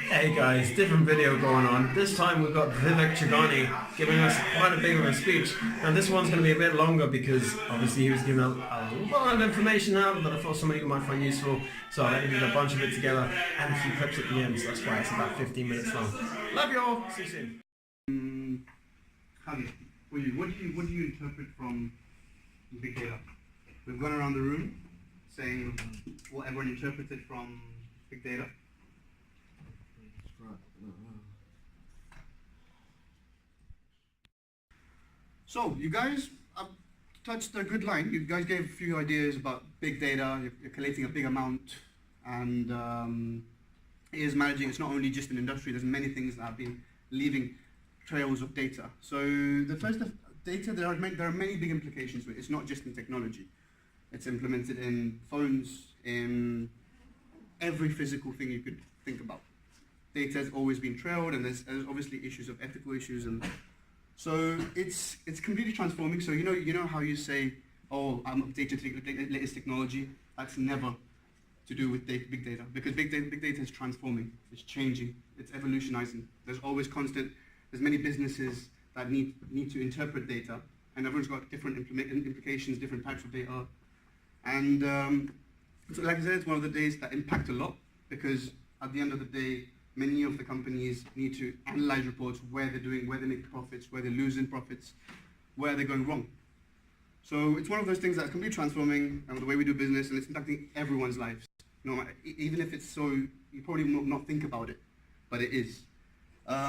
Hey guys, different video going on. This time we've got Vivek Chugani giving us quite a big of a speech. And this one's going to be a bit longer because obviously he was giving a lot of information out that I thought somebody might find useful. So I edited a bunch of it together and a few clips at the end, so that's why it's about 15 minutes long. Love you all. See you soon. Javi, for you, what do you interpret from big data? We've gone around the room saying what everyone interpreted from big data. So, you guys touched a good line. You guys gave a few ideas about big data. You're collating a big amount, and it is managing. It's not only just in industry. There's many things that have been leaving trails of data. So the first data, there are many big implications with it. It's not just in technology. It's implemented in phones, in every physical thing you could think about. Data has always been trailed, and there's obviously issues of ethical issues, and so it's completely transforming. So you know how you say, oh, I'm updated to the latest technology. That's never to do with big data, because big data is transforming. It's changing. It's evolutionizing. There's always constant. There's many businesses that need to interpret data, and everyone's got different implications, different types of data. And so like I said, it's one of the days that impact a lot, because at the end of the day, many of the companies need to analyze reports, where they make profits, where they're losing profits, where they're going wrong. So it's one of those things that's completely transforming the way we do business, and it's impacting everyone's lives. Even if it's so, you probably not think about it, but it is. Like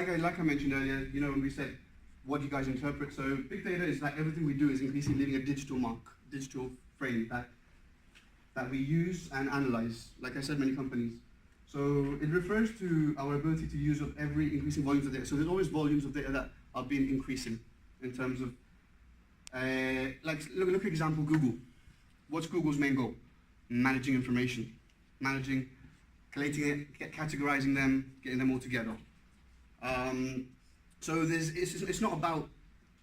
I mentioned earlier, when we said, what do you guys interpret? So big data is like everything we do is increasingly leaving a digital mark, digital frame that we use and analyze, like I said, many companies. So it refers to our ability to use of every increasing volumes of data. So there's always volumes of data that are being increasing in terms of, look for example, Google. What's Google's main goal? Managing information, collating it, categorizing them, getting them all together. So it's not about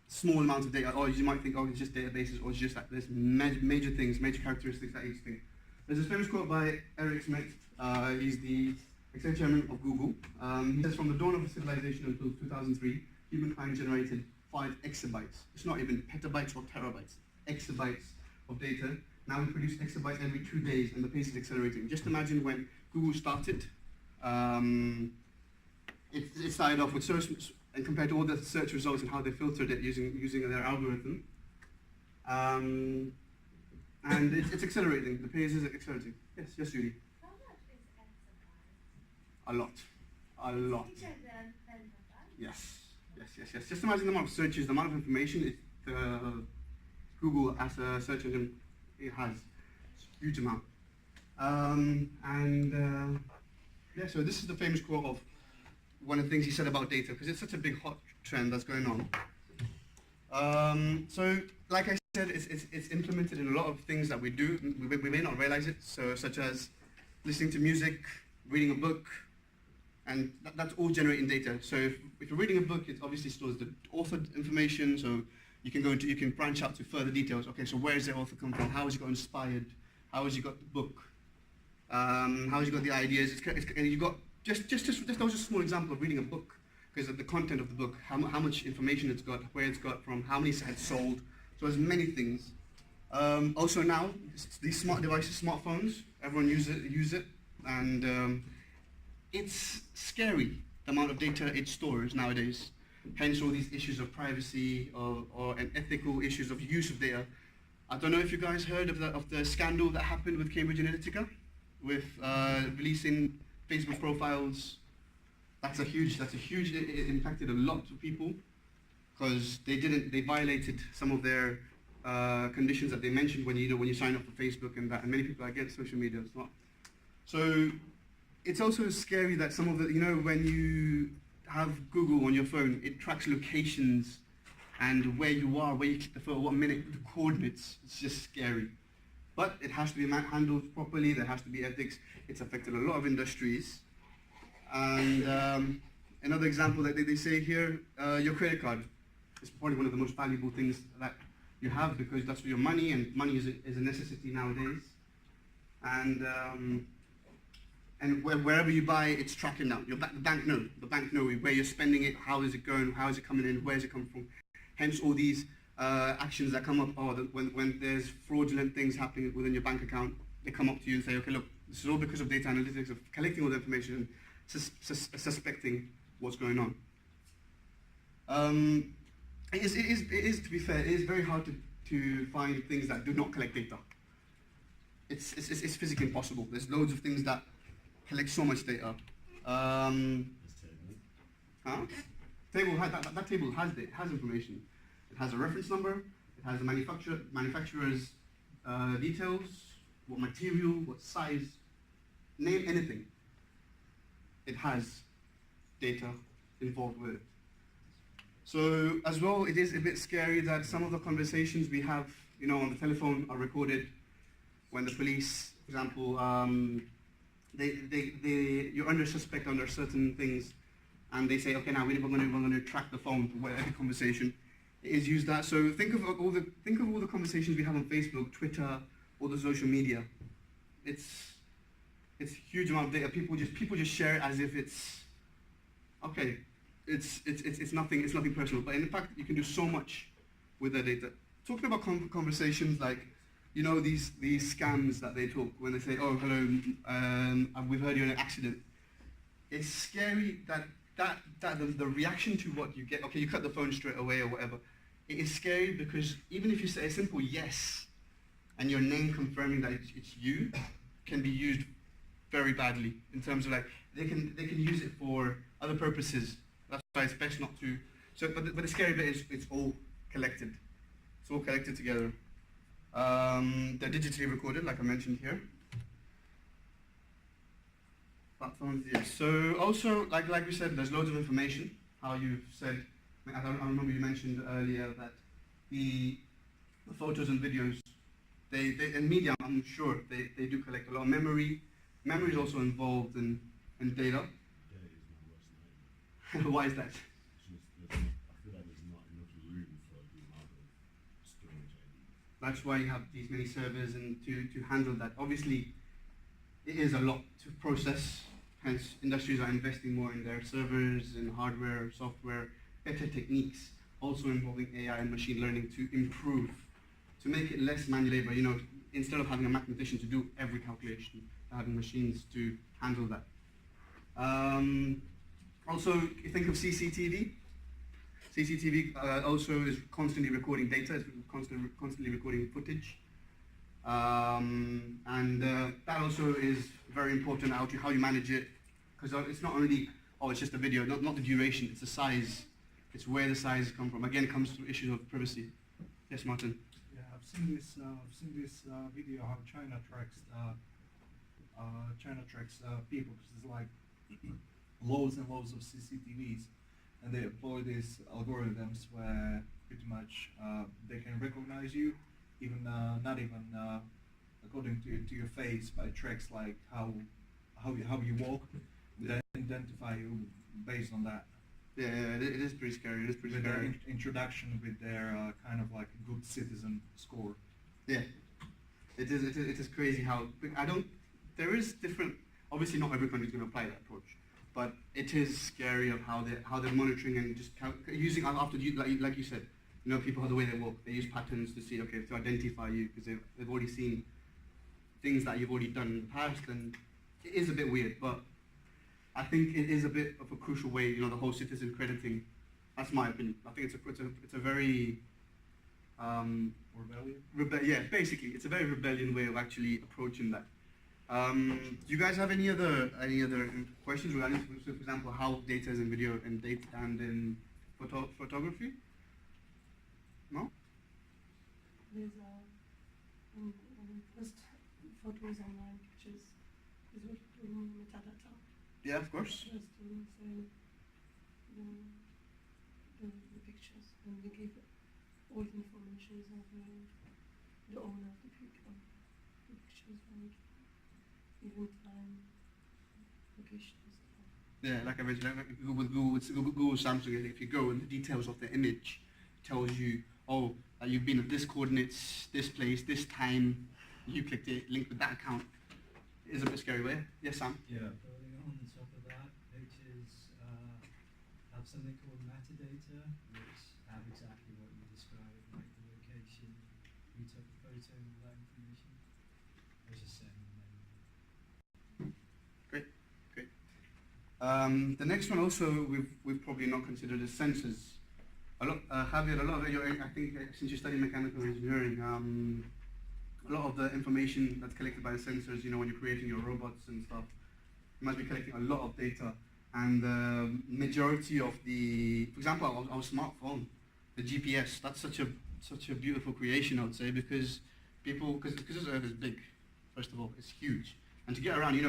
small amounts of data, or you might think, oh, it's just databases, or it's just like there's major things, major characteristics that each thing. There's this famous quote by Eric Schmidt. He's the executive chairman of Google. He says, from the dawn of civilization until 2003, humankind generated 5 exabytes. It's not even petabytes or terabytes, exabytes of data. Now we produce exabytes every 2 days, and the pace is accelerating. Just imagine when Google started, it started off with search, and compared to all the search results and how they filtered it using their algorithm, and it's accelerating. The pace is accelerating. Yes, Judy. How much is exabytes? A lot. Can you check the Yes. Just imagine the amount of searches, the amount of information Google as a search engine it has. It's a huge amount. So this is the famous quote of one of the things he said about data, because it's such a big hot trend that's going on. So like I said, it's implemented in a lot of things that we do. We may not realize it, so such as listening to music, reading a book, and that's all generating data. So if you're reading a book, it obviously stores the author information, so you can branch out to further details. Okay, so where does the author come from? How has he got inspired? How has he got the book? How has he got the ideas? You got just that was just a small example of reading a book, because of the content of the book, how much information it's got, where it's got from, how many it's sold. So there's many things. Also now, these smart devices, smartphones, everyone use it, and it's scary the amount of data it stores nowadays. Hence all these issues of privacy and ethical issues of use of data. I don't know if you guys heard of the scandal that happened with Cambridge Analytica, with releasing Facebook profiles. That's a huge. It impacted a lot of people, because they violated some of their conditions that they mentioned when you sign up for Facebook and that. And many people are against social media. It's not. So it's also scary that some of the when you have Google on your phone, it tracks locations and where you are, where you click the photo, what minute, the coordinates. It's just scary. But it has to be handled properly. There has to be ethics. It's affected a lot of industries. And another example that they say here, your credit card is probably one of the most valuable things that you have, because that's your money, and money is a necessity nowadays. And and wherever you buy, it's tracking now. The bank know where you're spending it, how is it going, how is it coming in, where is it coming from. Hence all these actions that come up, when there's fraudulent things happening within your bank account, they come up to you and say, okay, look, this is all because of data analytics, of collecting all the information, suspecting what's going on. It is, to be fair, it is very hard to find things that do not collect data. It's physically impossible. There's loads of things that collect so much data. Table that table has information. It has a reference number. It has the manufacturer's details, what material, what size. Name anything. It has data involved with it. So as well, it is a bit scary that some of the conversations we have, on the telephone are recorded. When the police, for example, you're under suspect under certain things, and they say, okay, now we're going to track the phone for every conversation. It is used that. So think of all the conversations we have on Facebook, Twitter, all the social media. It's a huge amount of data. People just share it as if it's okay. It's nothing personal. But in fact, you can do so much with that data. Talking about conversations like, these scams that they talk when they say, oh, hello, we've heard you're in an accident. It's scary that the reaction to what you get, okay, you cut the phone straight away or whatever. It is scary because even if you say a simple yes, and your name confirming that it's you, can be used very badly in terms of they can use it for other purposes. That's why it's best not to. So, but the scary bit is it's all collected. It's all collected together. They're digitally recorded, like I mentioned here. Platforms, yes. So also, like we said, there's loads of information. How you've said, I remember you mentioned earlier that the photos and videos, and media, I'm sure they do collect a lot of memory. Memory is also involved in data. Data is my worst nightmare. Why is that? I feel like there's not enough room for the amount of storage I need. That's why you have these many servers and to handle that. Obviously, it is a lot to process. Hence, industries are investing more in their servers and hardware, software, better techniques, also involving AI and machine learning to improve, to make it less manual labor. Instead of having a mathematician to do every calculation, having machines to handle that. Also, you think of CCTV. CCTV also is constantly recording data, it's constantly recording footage. That also is very important how you manage it, because it's not only, it's just a video, not the duration, it's the size, it's where the size come from. Again, it comes to issues of privacy. Yes, Martin? Yeah, I've seen this video how China tracks people, because there's like loads and loads of CCTVs, and they employ these algorithms where pretty much they can recognize you, even not even according to your face, but it tracks like how you walk, then identify you based on that. Yeah, it is pretty scary. It is pretty with scary. Their introduction with their kind of like good citizen score. Yeah, it is crazy how there is different. Obviously, not every country is going to apply that approach, but it is scary of how they're monitoring and just using after like you said, people the way they walk. They use patterns to see, okay, to identify you because they've already seen things that you've already done in the past, and it is a bit weird, but I think it is a bit of a crucial way, the whole citizen crediting. That's my opinion. I think it's a very Rebellion? Basically, it's a very rebellion way of actually approaching that. Do you guys have any other questions regarding, for example, how data is in video and in photography? No? There's post photos online, pictures, is what metadata. Yeah, of course. Just to say the pictures, and they give all the information of the owner of the pictures, and even time, location, and stuff. Yeah, like I mentioned, like Google Samsung, if you go in the details of the image, tells you, you've been at this coordinates, this place, this time, you clicked it, linked with that account. is a bit scary. But yes, Sam. Yeah, building on the top of that, pictures have something called metadata, which have exactly what you described, like the location, who took the photo, and all that information. I was just saying the name. Great. The next one also we've probably not considered is sensors. Javier, a lot of your, I think since you study mechanical engineering, a lot of the information that's collected by the sensors, when you're creating your robots and stuff, you must be collecting a lot of data. And the majority of for example, our smartphone, the GPS, that's such a beautiful creation, I would say, because this Earth is big, first of all, it's huge. And to get around,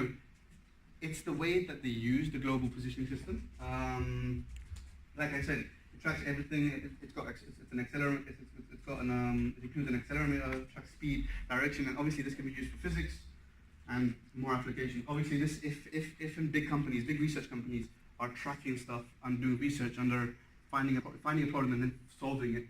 it's the way that they use the global positioning system. Like I said, it tracks everything. It's an accelerometer. It includes an accelerometer, tracks speed, direction, and obviously this can be used for physics and more applications. Obviously, this if in big companies, big research companies are tracking stuff and doing research under finding a problem and then solving it,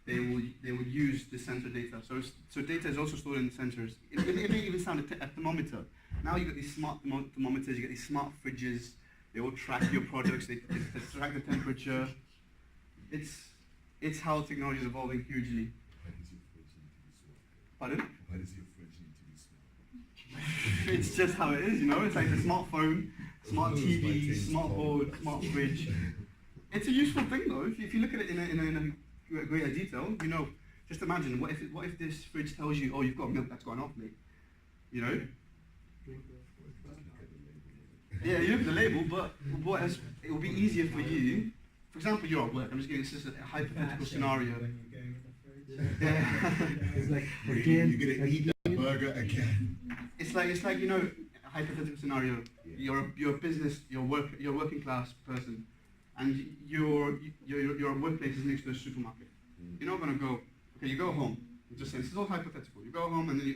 they will use the sensor data. So data is also stored in the sensors. It may even sound a thermometer. Now you got these smart thermometers, you get these smart fridges. They all track your products. They track the temperature. It's how technology is evolving hugely. Why does your fridge need to be smart? Pardon? Why does your fridge need to be smart? It's just how it is, It's like the smartphone, smart TV, smart board, smart fridge. It's a useful thing though. If you look at it in a greater detail, just imagine what if this fridge tells you, oh, you've got milk that's gone off, mate. Yeah, you look at the label, but it will be easier for you. For example, you're at work. I'm just giving this a hypothetical scenario. When you're going in the fridge. Yeah. It's like, You're gonna eat that burger again. It's like a hypothetical scenario. Yeah. You're a business. You're a working class person, and your workplace is next to a supermarket. You're not gonna go. Okay, you go home. Just saying, this is all hypothetical. You go home and then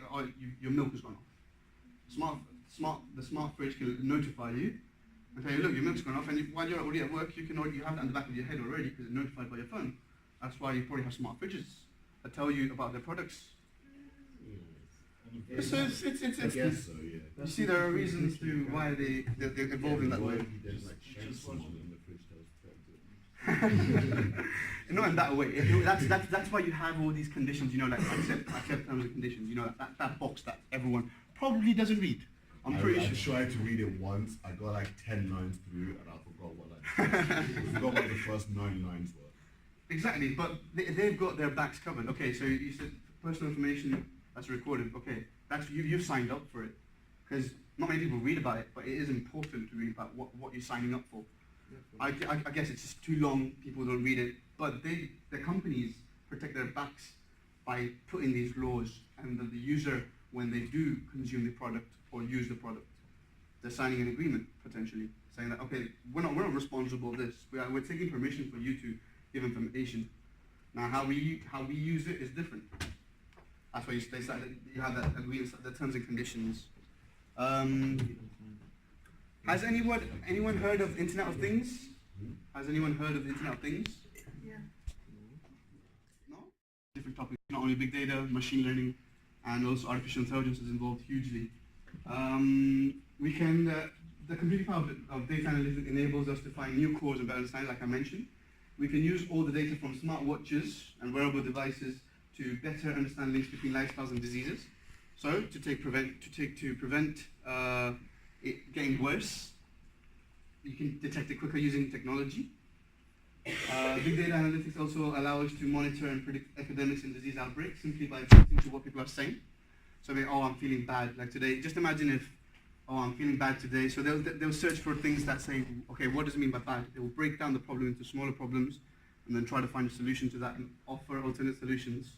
your milk has gone off. The smart fridge can notify you and tell you, look, your milk's gone off, and while you're already at work, you have that in the back of your head already because it's notified by your phone. That's why you probably have smart fridges that tell you about their products. Yeah. So it's I guess so, yeah. you see, there are reasons to why they're evolving that way. There's like shanks in the fridge tells Not in that way. That's why you have all these conditions, like accept terms and conditions. That box that everyone probably doesn't read. I'm pretty sure. I tried to read it once. I got like 10 lines through, and I forgot I forgot what the first 9 lines were. Exactly, but they've got their backs covered. Okay, so you said personal information that's recorded. Okay, that's you've signed up for it, because not many people read about it, but it is important to read about what you're signing up for. I guess it's just too long. People don't read it, but the companies protect their backs by putting these laws, and the user, when they do consume the product or use the product, they're signing an agreement potentially saying that, okay, we're not responsible for this. We're taking permission for you to give information. Now how we use it is different. That's why you have that agreement, the terms and conditions. Has anyone heard of Internet of Things? Has anyone heard of the Internet of Things? Yeah. No? Different topics, not only big data, machine learning, and also artificial intelligence is involved hugely. The computing power of data analytics enables us to find new cause and better understanding, like I mentioned. We can use all the data from smartwatches and wearable devices to better understand links between lifestyles and diseases. So to prevent it getting worse, you can detect it quicker using technology. Big data analytics also allow us to monitor and predict epidemics and disease outbreaks simply by listening to what people are saying. So I'm feeling bad, like today. Just imagine if, I'm feeling bad today. So they'll search for things that say, okay, what does it mean by bad? They will break down the problem into smaller problems and then try to find a solution to that and offer alternate solutions.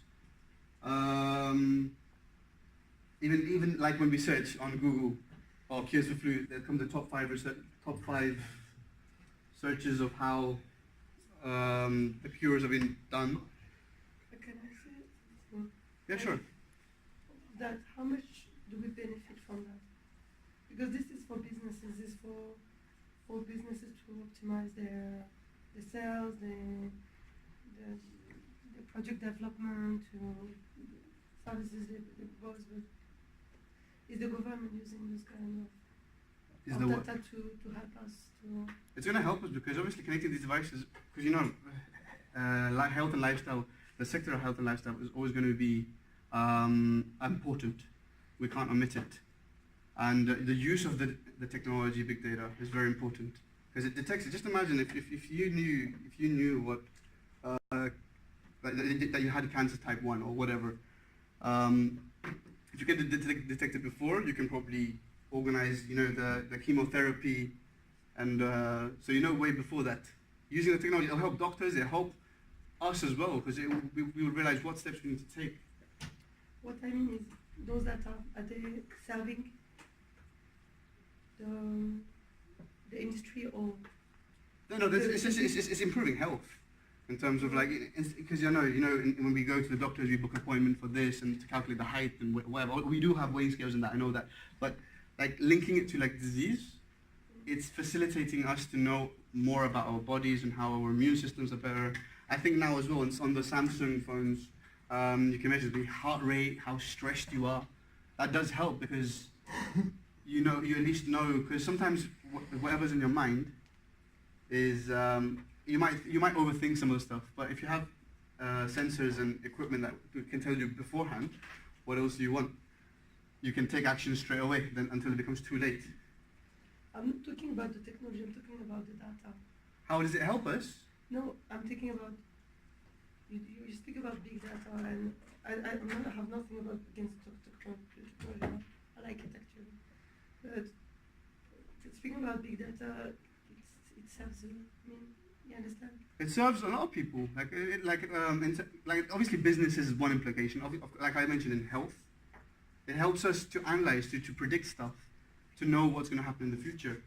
Even like when we search on Google or cures for flu, there come the top five searches of how the cures have been done. Can I say it? Yeah, sure. That how much do we benefit from that? Because this is for businesses. This is for businesses to optimize their sales, the project development, to services they propose. But is the government using this kind Is of the what? data to help us to? It's going to help us because obviously connecting these devices, because you know, health and lifestyle, the sector of health and lifestyle is always going to be important. We can't omit it. And the use of the technology, big data, is very important because it detects it. Just imagine if you knew what that you had cancer type 1 or whatever. If you get it detected before, you can probably organize, you know, the chemotherapy, and so you know way before that. Using the technology, it'll help doctors, it'll help us as well, because we will realize what steps we need to take. What I mean is, those data, are they serving the industry or? No, it's improving health in terms of like, because when we go to the doctors, we book appointment for this and to calculate the height and whatever. We do have weighing scales and that, I know that, but like linking it to like disease, it's facilitating us to know more about our bodies and how our immune systems are better. I think now as well, on the Samsung phones, you can measure the heart rate, how stressed you are. That does help because you at least know, because sometimes whatever's in your mind is you might overthink some of the stuff, but if you have sensors and equipment that can tell you beforehand what else do you want, you can take action straight away until it becomes too late. I'm not talking about the technology, I'm talking about the data. How does it help us? No, I'm thinking about, you speak about big data, and I have nothing against technology. I like it actually. But speaking about big data, it serves, you understand? It serves a lot of people. Obviously business is one implication. Like I mentioned in health, it helps us to analyze, to predict stuff, to know what's going to happen in the future.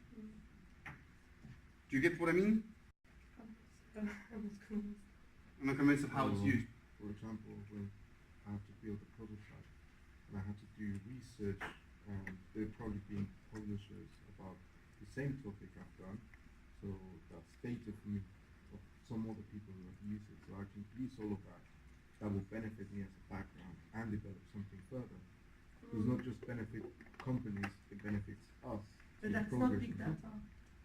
Do you get what I mean? I'm not convinced. I'm not convinced of how it's used. For example, when I have to build a prototype and I have to do research, there have probably been publishers about the same topic I've done, so that's data for me of some other people who have used it, so I can use all of that. That will benefit me as a background and develop something further. It's not just benefit companies, it benefits us. But in that's not progress. big data.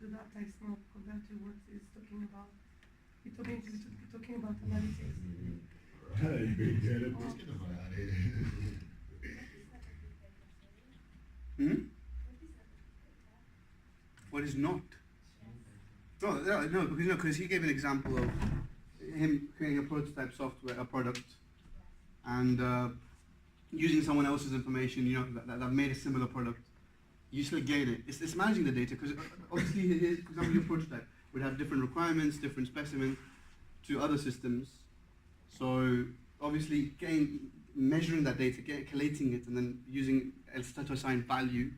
The data is not compared to what it's talking about. We're talking about analytics. Hey, big data. What is not? No, because he gave an example of him creating a prototype software, a product, and using someone else's information, that made a similar product. You still gain it. It's managing the data, because obviously, for example, your prototype would have different requirements, different specimens to other systems. So obviously, measuring that data, collating it, and then using to assign value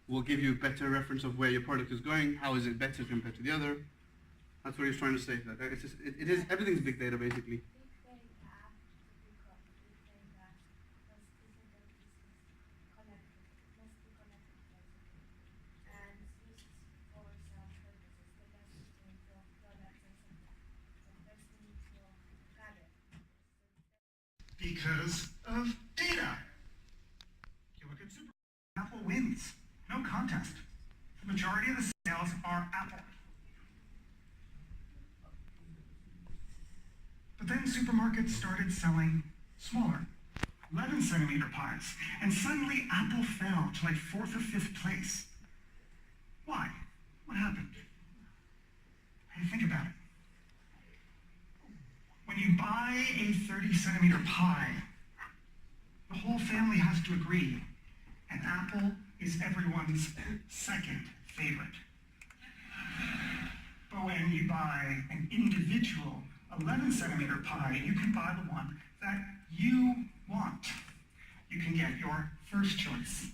will give you a better reference of where your product is going. How is it better compared to the other? That's what he's trying to say. That it is everything's big data basically. Because of data. You look at Super, Apple wins. No contest. The majority of the sales are Apple. But then supermarkets started selling smaller, 11-centimeter pies, and suddenly Apple fell to like 4th or 5th place. Why? What happened? Hey, think about it. When you buy a 30-centimeter pie, the whole family has to agree, and Apple is everyone's second favorite. But when you buy an individual 11-centimeter pie, you can buy the one that you want. You can get your first choice.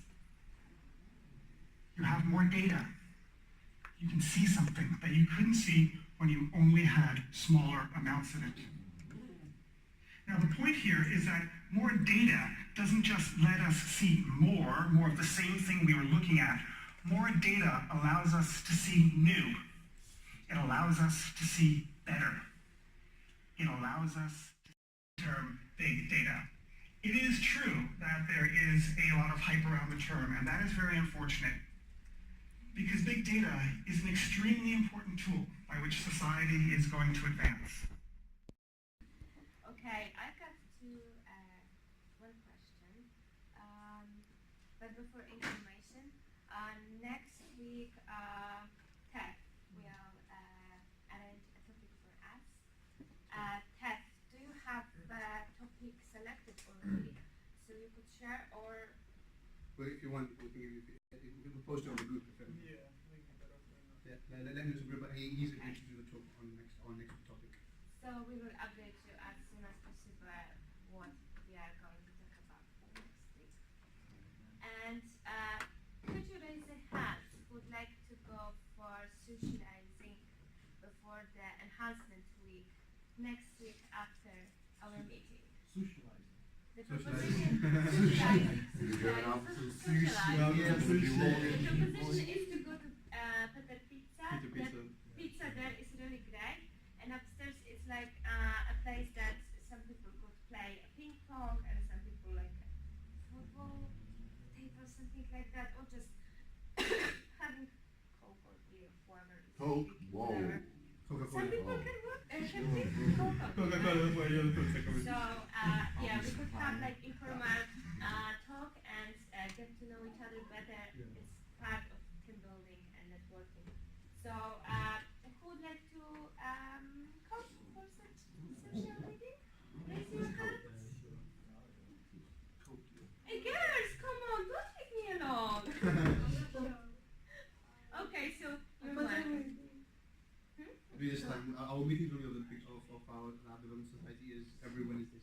You have more data. You can see something that you couldn't see when you only had smaller amounts of it. Now the point here is that more data doesn't just let us see more of the same thing we were looking at. More data allows us to see new. It allows us to see better. It allows us to term big data. It is true that there is a lot of hype around the term, and that is very unfortunate, because big data is an extremely important tool by which society is going to advance. Okay, I got one question. But before information, next week, Ted will arrange a topic for us. Ted, do you have a topic selected already? So you could share, or But if you want, we can post it on the group. Yeah, we can better open up. Yeah, let him do the group, but he's agreed to do the talk on next topic. so we will update you as soon as possible what we are going to talk about next week. And could you raise a hand who would like to go for socializing before the enhancement week next week after our meeting? Socializing. The Socializing. socializing. You're going out to Socializing. Yeah, The sushi. proposition is to go to Peter Pizza. Peter Pizza. The pizza there is really great, and upstairs it's like a place that some people could play ping pong, and some people like football, table, something like that, or just having Coke or beer, whatever. is Coke? big, Whoa. whatever. Coca-Cola. Some people Oh. can what? Can drink Coca-Cola. Coca-Cola, that's why you're the second. So yeah, we could have like informal talk and get to know each other better. Yeah. It's part of team building and networking. So who would like to come for such social meeting? Raise your hands. Hey girls, come on, don't leave me alone. Okay, so you're welcome. This time, our meeting is only of the of our development society is every Wednesday.